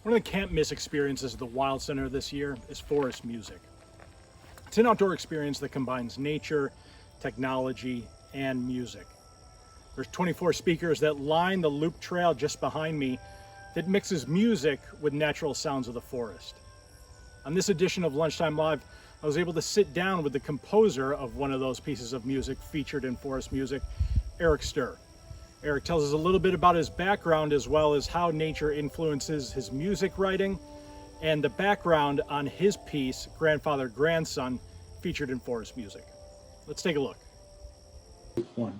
One of the can't miss experiences of the Wild Center this year is forest music. It's an outdoor experience that combines nature, technology, and music. There's 24 speakers that line the loop trail just behind me that mixes music with natural sounds of the forest. On this edition of Lunchtime Live, I was able to sit down with the composer of one of those pieces of music featured in Forest Music, Eric Sturr. Eric tells us a little bit about his background as well as how nature influences his music writing and the background on his piece, Grandfather Grandson, featured in Forest Music. Let's take a look. We're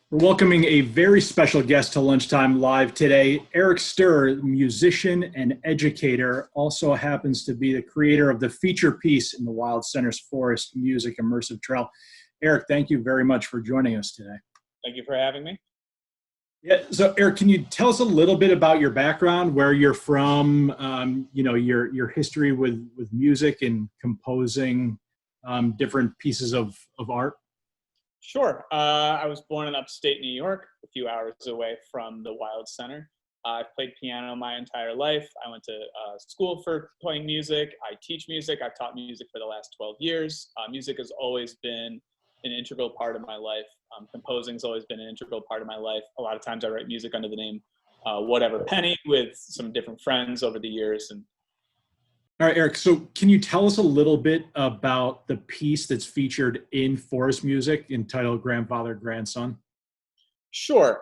welcoming a very special guest to Lunchtime Live today. Eric Sturr, musician and educator, also happens to be the creator of the feature piece in the Wild Center's Forest Music Immersive Trail. Eric, thank you very much for joining us today. Thank you for having me. Yeah, so Eric, can you tell us a little bit about your background, where you're from, your history with music and composing different pieces of art? Sure. I was born in upstate New York, a few hours away from the Wild Center. I've played piano my entire life. I went to school for playing music. I teach music. I've taught music for the last 12 years. Music has always been an integral part of my life. Composing's always been an integral part of my life. A lot of times I write music under the name Whatever Penny with some different friends over the years. All right, Eric, so can you tell us a little bit about the piece that's featured in Forest Music entitled Grandfather Grandson? Sure.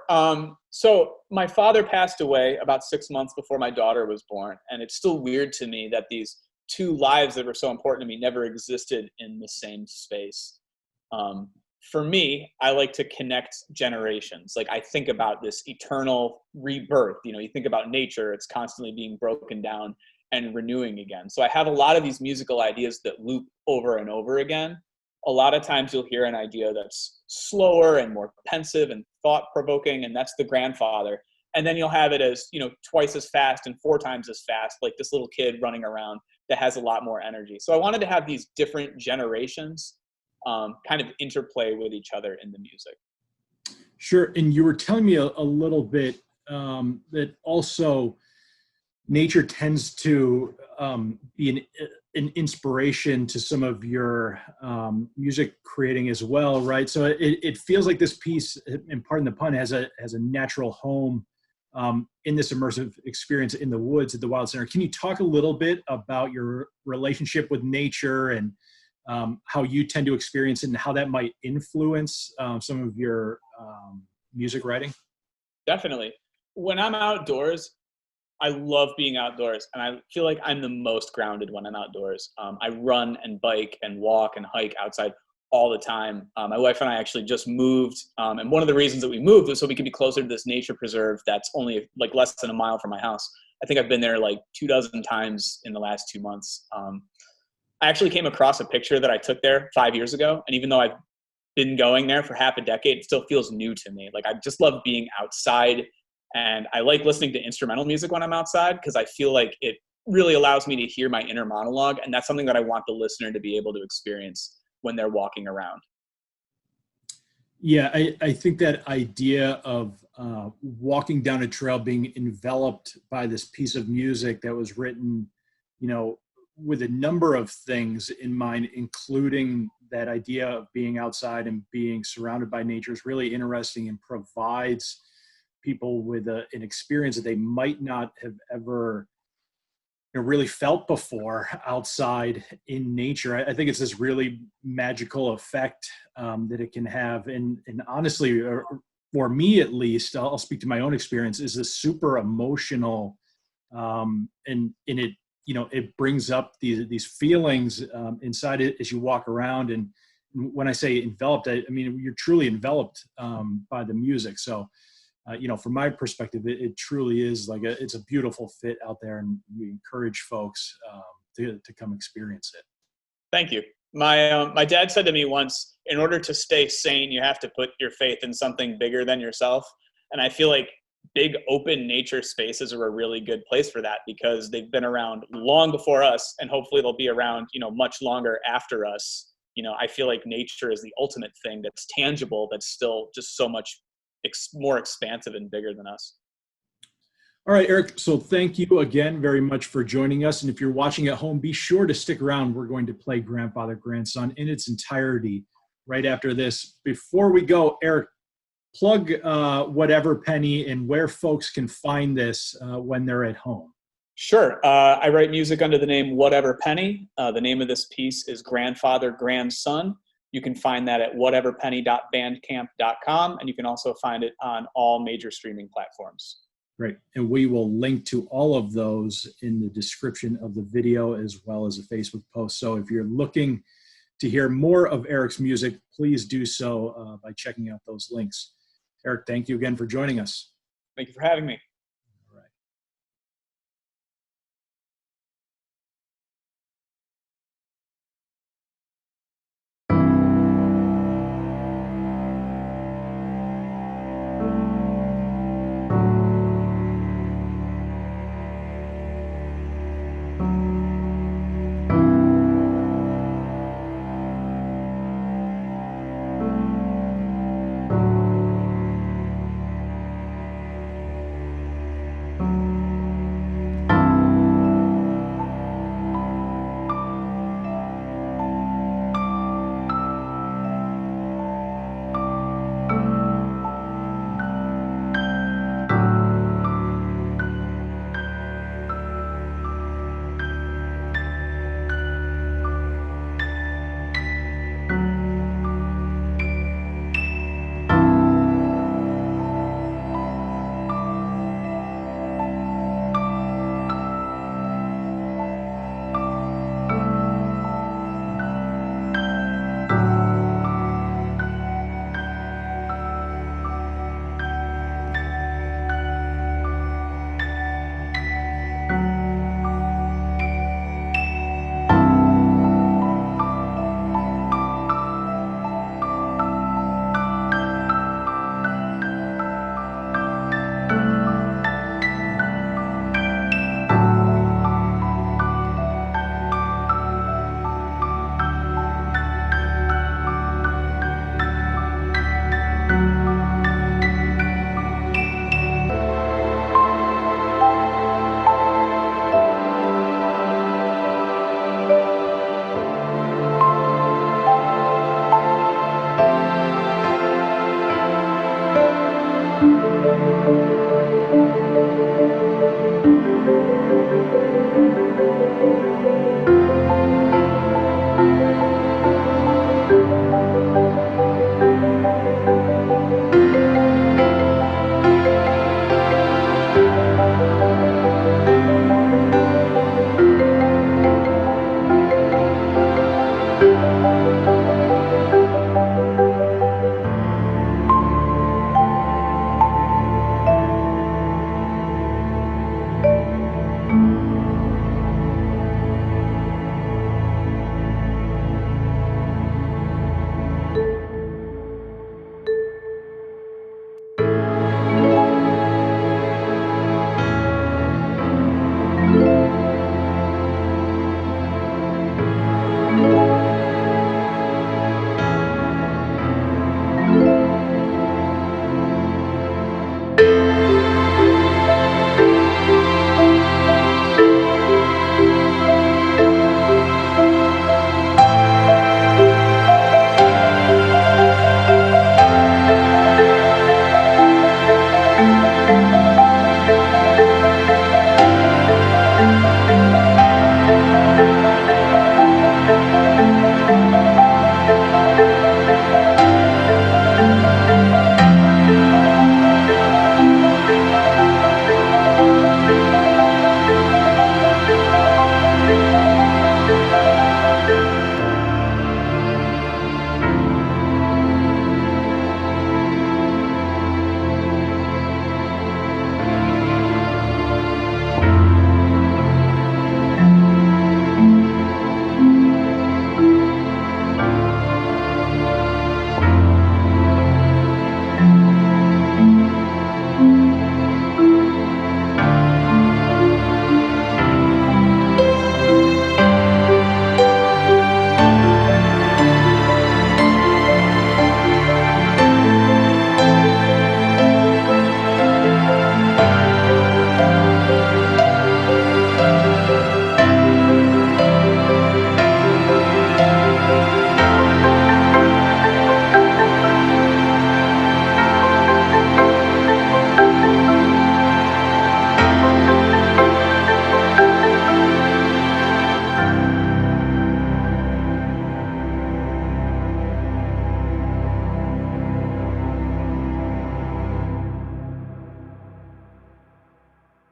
So my father passed away about 6 months before my daughter was born. And it's still weird to me that these two lives that were so important to me never existed in the same space. For me, I like to connect generations. Like I think about this eternal rebirth. You think about nature, it's constantly being broken down and renewing again. So I have a lot of these musical ideas that loop over and over again. A lot of times you'll hear an idea that's slower and more pensive and thought-provoking, and that's the grandfather. And then you'll have it as, twice as fast and 4 times as fast, like this little kid running around that has a lot more energy. So I wanted to have these different generations kind of interplay with each other in the music. Sure, and you were telling me a little bit that also nature tends to be an inspiration to some of your music creating as well, right? So it feels like this piece, and pardon the pun, has a natural home in this immersive experience in the woods at the Wild Center. Can you talk a little bit about your relationship with nature and how you tend to experience it and how that might influence some of your music writing? Definitely. When I'm outdoors, I love being outdoors, and I feel like I'm the most grounded when I'm outdoors. I run and bike and walk and hike outside all the time. My wife and I actually just moved, and one of the reasons that we moved was so we could be closer to this nature preserve that's only like less than a mile from my house. I think I've been there like 24 times in the last 2 months. I actually came across a picture that I took there 5 years ago, and even though I've been going there for half a decade, it still feels new to me. Like I just love being outside. And I like listening to instrumental music when I'm outside because I feel like it really allows me to hear my inner monologue. And that's something that I want the listener to be able to experience when they're walking around. Yeah, I think that idea of walking down a trail, being enveloped by this piece of music that was written, with a number of things in mind, including that idea of being outside and being surrounded by nature, is really interesting and provides people with an experience that they might not have ever really felt before outside in nature. I think it's this really magical effect that it can have. And honestly, for me at least, I'll speak to my own experience, is this super emotional and it, it brings up these feelings inside it as you walk around. And when I say enveloped, I mean, you're truly enveloped by the music. So from my perspective, it truly is like it's a beautiful fit out there, and we encourage folks to come experience it. Thank you. My dad said to me once, in order to stay sane, you have to put your faith in something bigger than yourself. And I feel like big open nature spaces are a really good place for that because they've been around long before us, and hopefully they'll be around, much longer after us. I feel like nature is the ultimate thing that's tangible, that's still just so much more expansive and bigger than us. All right, Eric. So thank you again very much for joining us. And if you're watching at home, be sure to stick around. We're going to play Grandfather, Grandson in its entirety right after this. Before we go, Eric, plug Whatever Penny and where folks can find this when they're at home. Sure. I write music under the name Whatever Penny. The name of this piece is Grandfather, Grandson. You can find that at whateverpenny.bandcamp.com, and you can also find it on all major streaming platforms. Great. And we will link to all of those in the description of the video as well as a Facebook post. So if you're looking to hear more of Eric's music, please do so by checking out those links. Eric, thank you again for joining us. Thank you for having me.